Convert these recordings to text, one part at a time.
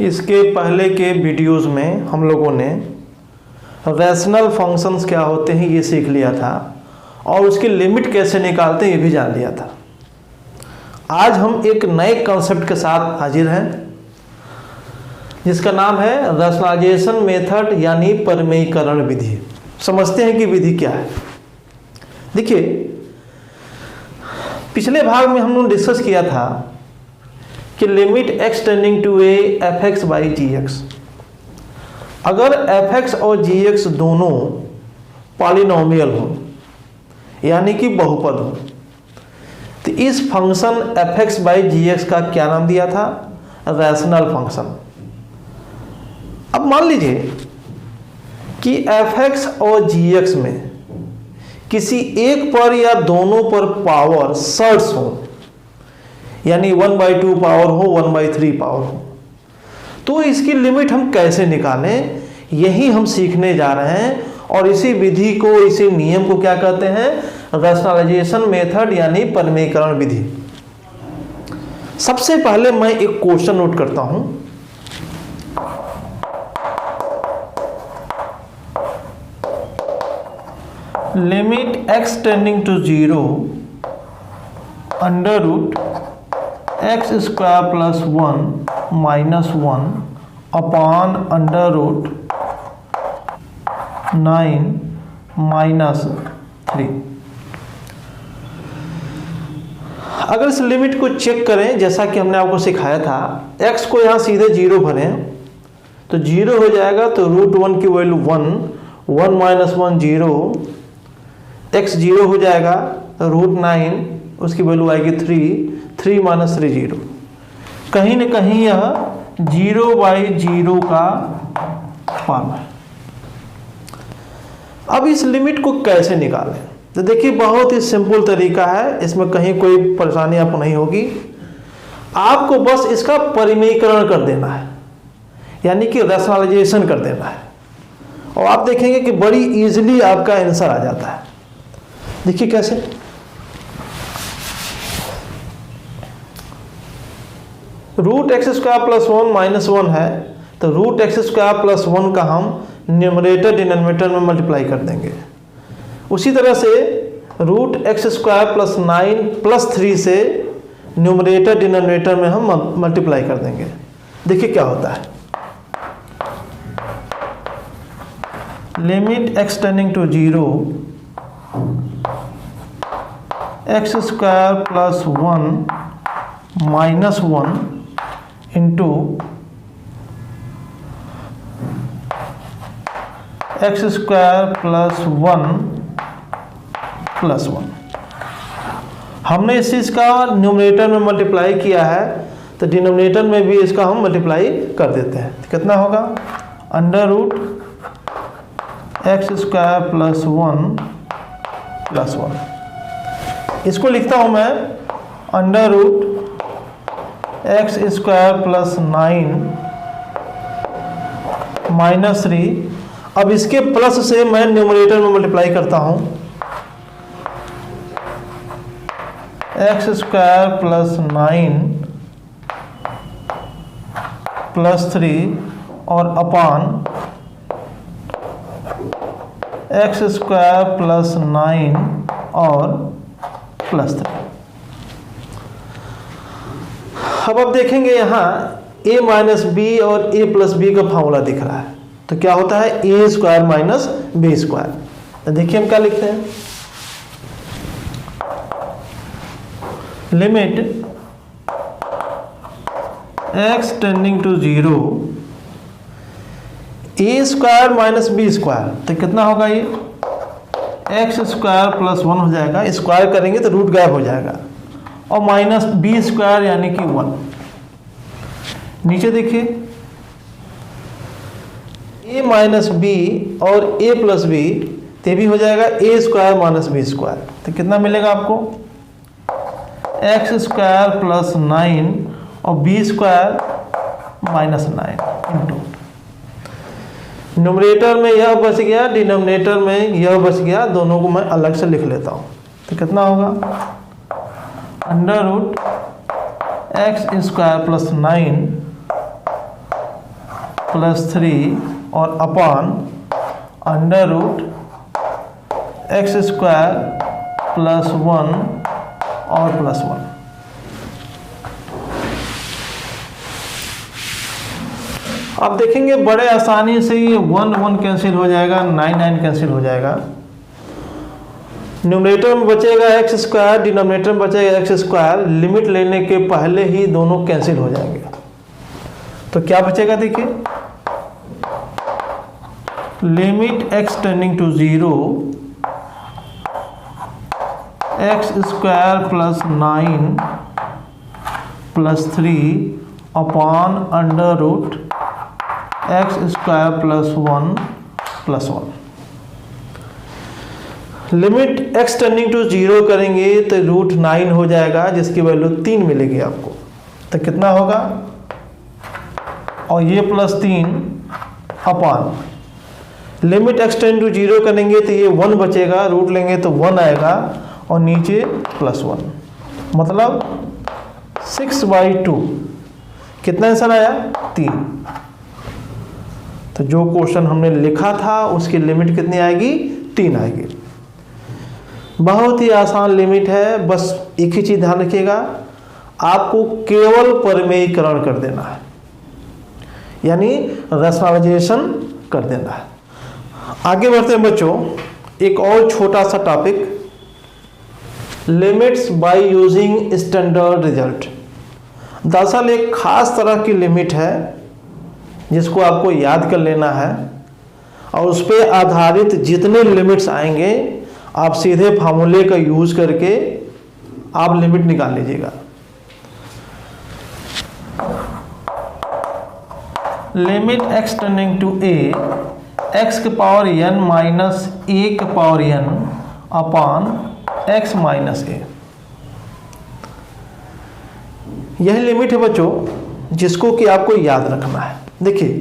इसके पहले के वीडियोस में हम लोगों ने रैशनल फंक्शंस क्या होते हैं ये सीख लिया था और उसकी लिमिट कैसे निकालते हैं ये भी जान लिया था। आज हम एक नए कॉन्सेप्ट के साथ हाजिर हैं जिसका नाम है रैशनलाइजेशन मेथड यानी परिमेयीकरण विधि। समझते हैं कि विधि क्या है। देखिए, पिछले भाग में हमने डिस्कस किया था कि limit x tending to a f x by g x, अगर एफ एक्स और जी एक्स दोनों पॉलिनोमियल हो यानी कि बहुपद हो तो इस function f x by g x का क्या नाम दिया था? Rational function. अब मान लीजिए कि एफ एक्स और जी एक्स में किसी एक पर या दोनों पर पावर सर्ट्स हो, यानी 1/2 पावर हो, 1/3 पावर हो, तो इसकी लिमिट हम कैसे निकालें यही हम सीखने जा रहे हैं। और इसी विधि को, इसी नियम को क्या कहते हैं? रैशनलाइजेशन मेथड यानी परिमेयीकरण विधि। सबसे पहले मैं एक क्वेश्चन नोट करता हूं। Limit x tending to 0 under root x square plus 1 minus 1 upon under root 9 minus 3। अगर इस लिमिट को चेक करें जैसा कि हमने आपको सिखाया था, x को यहाँ सीधे 0 भरें तो 0 हो जाएगा, तो √1 की वैल्यू 1, 1 माइनस 1 0, x 0 हो जाएगा, √9 उसकी वैल्यू आएगी 3, 3 माइनस 3 0। कहीं न कहीं यह 0/0 का फॉर्म है। अब इस लिमिट को कैसे निकालें? तो देखिए, बहुत ही सिंपल तरीका है, इसमें कहीं कोई परेशानी आपको नहीं होगी। आपको बस इसका परिमेयीकरण कर देना है, यानी कि रैशनलाइजेशन कर देना है, और आप देखेंगे कि बड़ी इजीली आपका आंसर आ जाता है। देखिए कैसे। √x² प्लस 1 माइनस 1 है, तो √x² प्लस 1 का हम न्यूमरेटर डिनोमिनेटर में मल्टीप्लाई कर देंगे। उसी तरह से √x² प्लस 9 प्लस 3 से न्यूमरेटर डिनोमिनेटर में हम मल्टीप्लाई कर देंगे। देखिए क्या होता है। Limit x tending to 0 x² plus 1 minus 1 into x² plus 1 plus 1। हमने इस चीज़ का न्यूमरेटर में मल्टीप्लाई किया है, तो डिनोमिनेटर में भी इसका हम मल्टीप्लाई कर देते हैं। तो कितना होगा? Under root x² plus 1 plus 1। इसको लिखता हूं मैं under root x² plus 9 minus 3। अब इसके प्लस से मैं न्यूमरेटर में मल्टीप्लाई करता हूं, x² प्लस 9 प्लस 3 और अपान x² प्लस 9 और प्लस 3। अब आप देखेंगे यहाँ a माइनस बी और a प्लस बी का फॉर्मूला दिख रहा है, तो क्या होता है? a² minus b²। तो देखिए हम क्या लिखते हैं। Limit x tending to 0 a² minus b², तो कितना होगा? ये x² प्लस 1 हो जाएगा, स्क्वायर करेंगे तो रूट गायब हो जाएगा, और माइनस b² यानी कि 1। नीचे देखिए a माइनस बी और a प्लस बी, ते भी हो जाएगा a² माइनस b²। तो कितना मिलेगा आपको? x² प्लस 9 और b² माइनस 9 इंटू न्यूमरेटर में यह बच गया, डिनोमिनेटर में यह बच गया, दोनों को मैं अलग से लिख लेता हूँ। तो कितना होगा? अंडर रूट x² प्लस 9 +3 और अपान अंडर रूट x² +1 और +1। आप देखेंगे बड़े आसानी से ये 1 1 कैंसिल हो जाएगा, 9 9 कैंसिल हो जाएगा। न्यूमरेटर में बचेगा x², डिनोमिनेटर में बचेगा x²। लिमिट लेने के पहले ही दोनों कैंसिल हो जाएंगे। तो क्या बचेगा देखिए, limit x tending to 0 x² +9 +3 upon under root x² +1 +1। Limit x tending to 0 करेंगे तो √9 हो जाएगा, जिसकी वैल्यू 3 मिलेगी आपको। तो कितना होगा, और ये +3 upon limit x tend to 0 करेंगे तो ये 1 बचेगा, रूट लेंगे तो 1 आएगा और नीचे +1, मतलब 6/2। कितना आंसर आया, 3। तो जो क्वेश्चन हमने लिखा था उसकी लिमिट कितनी आएगी, 3 आएगी। बहुत ही आसान लिमिट है, बस एक ही चीज ध्यान रखिएगा, आपको केवल परिमेयीकरण कर देना है, यानी रैशनलाइजेशन कर देना है। आगे बढ़ते हैं बच्चों, एक और छोटा सा topic, limits by using standard result. दरअसल एक खास तरह की लिमिट है जिसको आपको याद कर लेना है, और उस पर आधारित जितने लिमिट्स आएंगे आप सीधे फार्मूले का यूज करके आप लिमिट निकाल लीजिएगा। Limit x tending to a x के पावर n माइनस a के power n upon x minus a। यह लिमिट है बच्चों जिसको कि आपको याद रखना है। देखिए,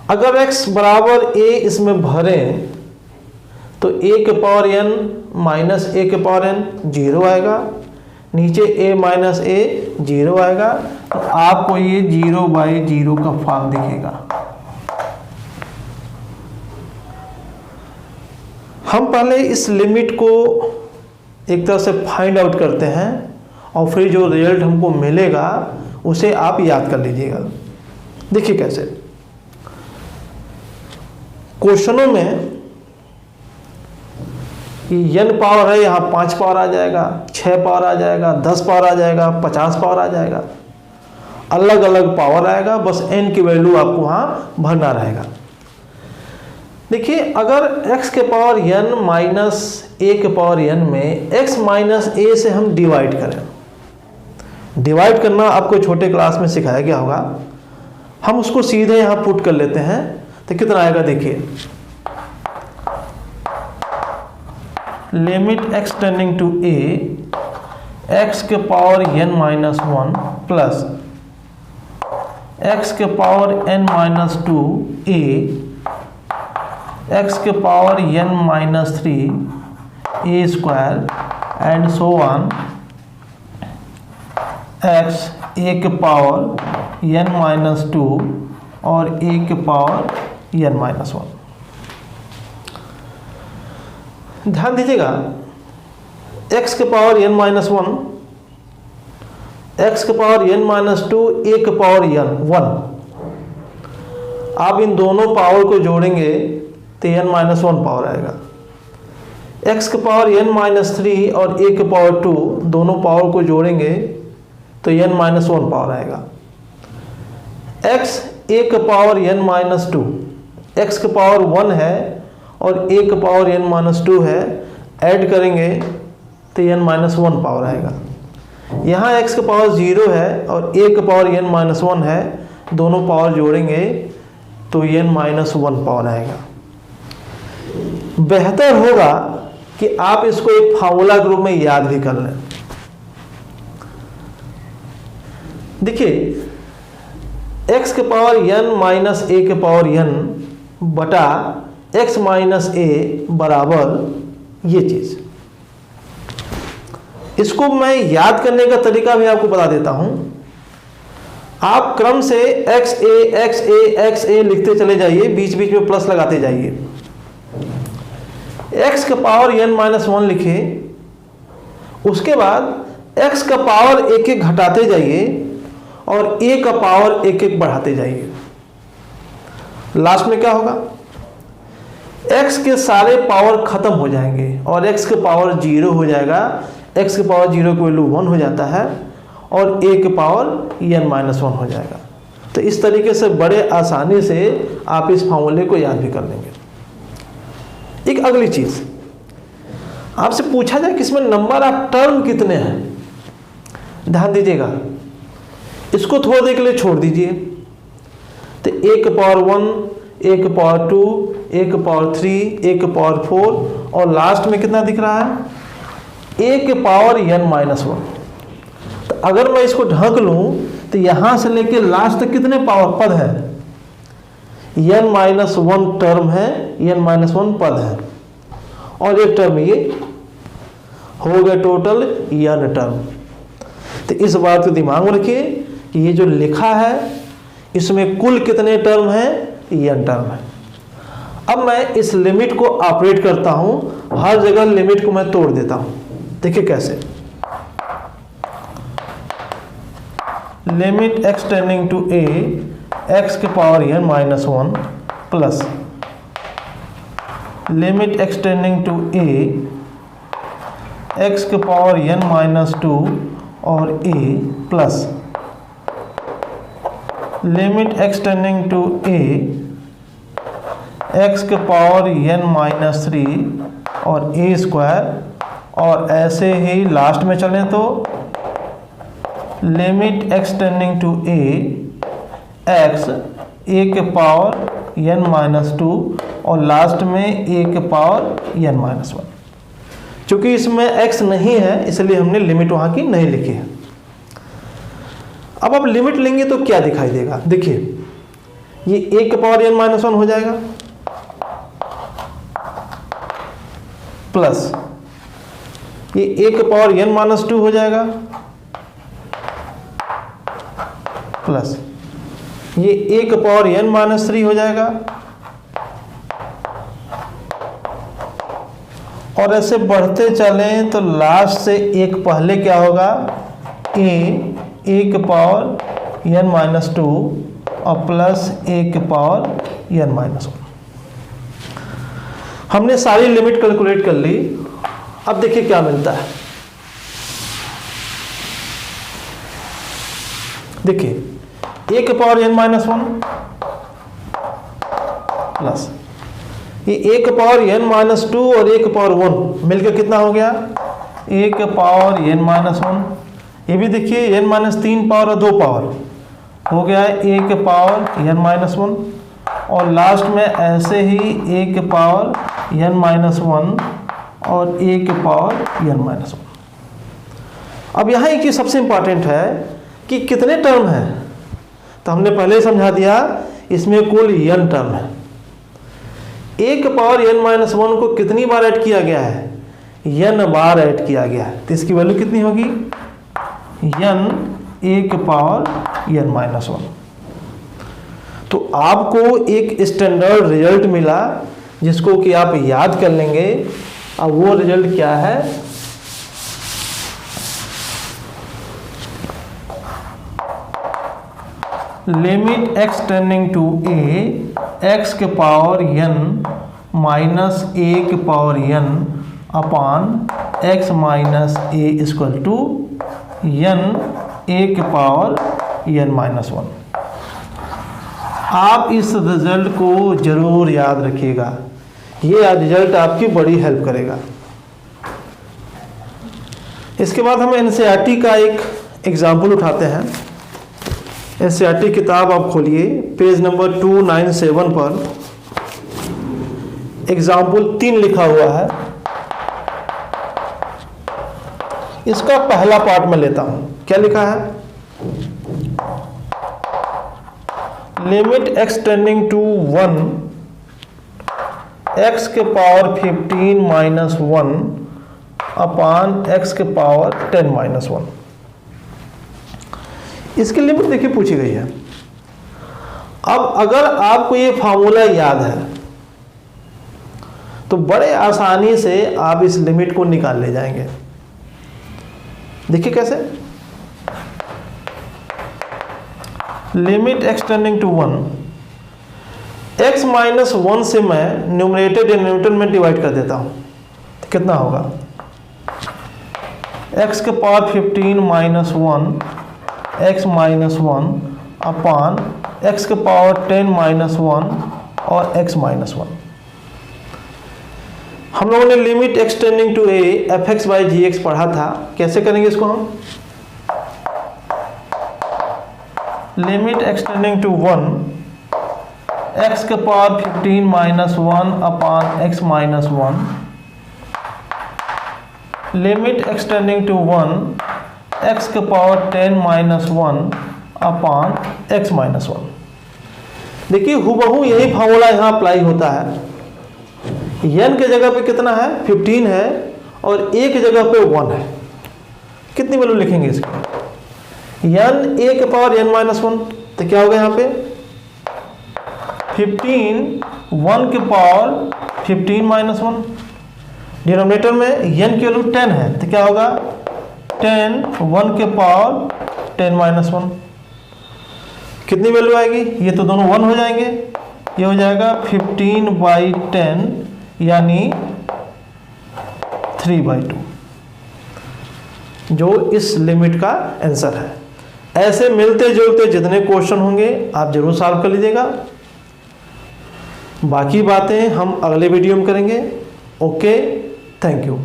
अगर x बराबर a इसमें भरें तो a के पावर n माइनस a के पावर n 0 आएगा, नीचे a माइनस a 0 आएगा, तो आपको ये 0/0 का फॉर्म दिखेगा। हम पहले इस लिमिट को एक तरह से फाइंड आउट करते हैं और फिर जो रिजल्ट हमको मिलेगा उसे आप याद कर लीजिएगा। देखिए कैसे, क्वेश्चनों में n पावर है, यहाँ 5 पावर आ जाएगा, 6 पावर आ जाएगा, 10 पावर आ जाएगा, 50 पावर आ जाएगा, अलग अलग पावर आएगा, बस n की वैल्यू आपको वहाँ भरना रहेगा। देखिए, अगर x के पावर n माइनस a के पावर n में x माइनस a से हम डिवाइड करें, डिवाइड करना आपको छोटे क्लास में सिखाया गया होगा, हम उसको सीधे यहाँ पुट कर लेते हैं तो कितना आएगा देखिए, limit x tending to a x के power n minus 1 plus x के power n minus 2 a x के power n minus 3 a square and so on x a के पावर n माइनस 2 और a के पावर n माइनस 1। ध्यान दीजिएगा, x के power n minus 1, x के power n minus 2, a के power n 1। आप इन दोनों पावर को जोड़ेंगे तो n माइनस 1 पावर आएगा। x के पावर n माइनस 3 और a के पावर 2 दोनों पावर को जोड़ेंगे तो n माइनस 1 पावर आएगा। x a के पावर n माइनस 2, x के पावर 1 है और a के पावर n माइनस 2 है, ऐड करेंगे तो n माइनस 1 पावर आएगा। यहाँ x के पावर 0 है और a के पावर n माइनस 1 है, दोनों पावर जोड़ेंगे तो n माइनस 1 पावर आएगा। बेहतर होगा कि आप इसको एक फार्मूला के रूप में याद भी कर लें। देखिए, x के पावर n माइनस a के पावर n बटा x माइनस a बराबर ये चीज। इसको मैं याद करने का तरीका भी आपको बता देता हूं। आप क्रम से एक्स ए लिखते चले जाइए, बीच बीच में प्लस लगाते जाइए। एक्स का पावर n-1 लिखे, उसके बाद एक्स का पावर एक एक घटाते जाइए और ए का पावर एक एक बढ़ाते जाइए। लास्ट में क्या होगा, x के सारे पावर खत्म हो जाएंगे और x के पावर 0 हो जाएगा। x के पावर 0 की वैल्यू 1 हो जाता है और a के पावर n-1 हो जाएगा। तो इस तरीके से बड़े आसानी से आप इस फार्मूले को याद भी कर लेंगे। एक अगली चीज आपसे पूछा जाए कि इसमें नंबर ऑफ टर्म कितने हैं, ध्यान दीजिएगा, इसको थोड़ी देर के लिए छोड़ दीजिए। तो a के पावर 1, a के पावर 2, a के पावर 3, a के पावर 4 और लास्ट में कितना दिख रहा है, a के पावर n-1। तो अगर मैं इसको ढक लूं तो यहां से लेके लास्ट तक कितने पावर पद है, n-1 टर्म है, n-1 पद है और एक टर्म ये हो गया टोटल n टर्म। तो इस बात को दिमाग में रखिए कि ये जो लिखा है इसमें कुल कितने टर्म हैं, n टर्म है। अब मैं इस लिमिट को ऑपरेट करता हूं, हर जगह लिमिट को मैं तोड़ देता हूं। देखिए कैसे, limit x tending to a x के power n-1 plus limit x tending to a x के पावर n-2 और a plus limit x tending to a x के पावर n-3 और a स्क्वायर, और ऐसे ही लास्ट में चलें तो limit x tending to a x a के पावर n-2 और लास्ट में a के पावर n-1। चूंकि इसमें x नहीं है इसलिए हमने लिमिट वहां की नहीं लिखी है। अब आप लिमिट लेंगे तो क्या दिखाई देगा, देखिए ये a के पावर n-1 हो जाएगा प्लस ये a के पावर n-2 हो जाएगा प्लस ये a के पावर n-3 हो जाएगा और ऐसे बढ़ते चलें तो लास्ट से एक पहले क्या होगा, a के पावर n-2 और प्लस a के पावर n-1। हमने सारी लिमिट कैलकुलेट कर ली। अब देखिए क्या मिलता है, देखिए a के पावर n-1 प्लस ये a के पावर n-2 और a के पावर 1 मिलकर कितना हो गया, a के पावर n-1। ये भी देखिए n-3 पावर और 2 पावर हो गया है a के पावर n-1 और लास्ट में ऐसे ही a के पावर n-1 और a के पावर n-1। अब यहाँ एक चीज सबसे इंपॉर्टेंट है कि कितने टर्म हैं, तो हमने पहले ही समझा दिया इसमें कुल n टर्म है। a के पावर n-1 को कितनी बार ऐड किया गया है, n बार ऐड किया गया है। तो इसकी वैल्यू कितनी होगी, n a के पावर n-1। तो आपको एक स्टैंडर्ड रिजल्ट मिला जिसको कि आप याद कर लेंगे। अब वो रिजल्ट क्या है, limit x tending to a x के पावर n-a के power n upon x minus a equal to n a के पावर n-1। आप इस रिजल्ट को जरूर याद रखिएगा, ये रिजल्ट आपकी बड़ी हेल्प करेगा। इसके बाद हम एनसीईआरटी का एक एग्जाम्पल उठाते हैं। एनसीईआरटी किताब आप खोलिए, पेज नंबर 297 पर एग्जाम्पल 3 लिखा हुआ है। इसका पहला पार्ट में लेता हूं, क्या लिखा है, limit x tending to 1 x के पावर 15 माइनस 1 अपान x के पावर 10 माइनस 1। इसकी लिमिट देखिए पूछी गई है। अब अगर आपको ये फार्मूला याद है तो बड़े आसानी से आप इस लिमिट को निकाल ले जाएंगे। देखिए कैसे, limit x tending to 1, x minus 1 से मैं न्यूमरेटर डिनोमिनेटर में डिवाइड कर देता हूं तो कितना होगा, x के power 15 minus 1 x minus 1 upon x के पावर 10 माइनस 1 और x माइनस 1। हम लोगों ने limit x tending to a fx by gx पढ़ा था। कैसे करेंगे इसको हम, limit x tending to 1 x के power 15 minus 1 upon x minus 1, limit x tending to 1 x के power 10 minus 1 upon x minus 1। देखिए हुबहू यही फार्मूला यहाँ अप्लाई होता है। n के जगह पे कितना है, 15 है, और a की जगह पे 1 है। कितनी वैल्यू लिखेंगे इसकी, n a के पावर n माइनस 1, तो क्या होगा यहाँ पे 15 1 के पावर 15 माइनस 1, डिनोमिनेटर में n की वैल्यू 10 है तो क्या होगा 10 1 के पावर 10 माइनस 1। कितनी वैल्यू आएगी, ये तो दोनों 1 हो जाएंगे, ये हो जाएगा 15 बाई 10 यानी 3/2, जो इस लिमिट का आंसर है। ऐसे मिलते जुलते जितने क्वेश्चन होंगे आप जरूर सॉल्व कर लीजिएगा। बाकी बातें हम अगले वीडियो में करेंगे। Okay, thank you.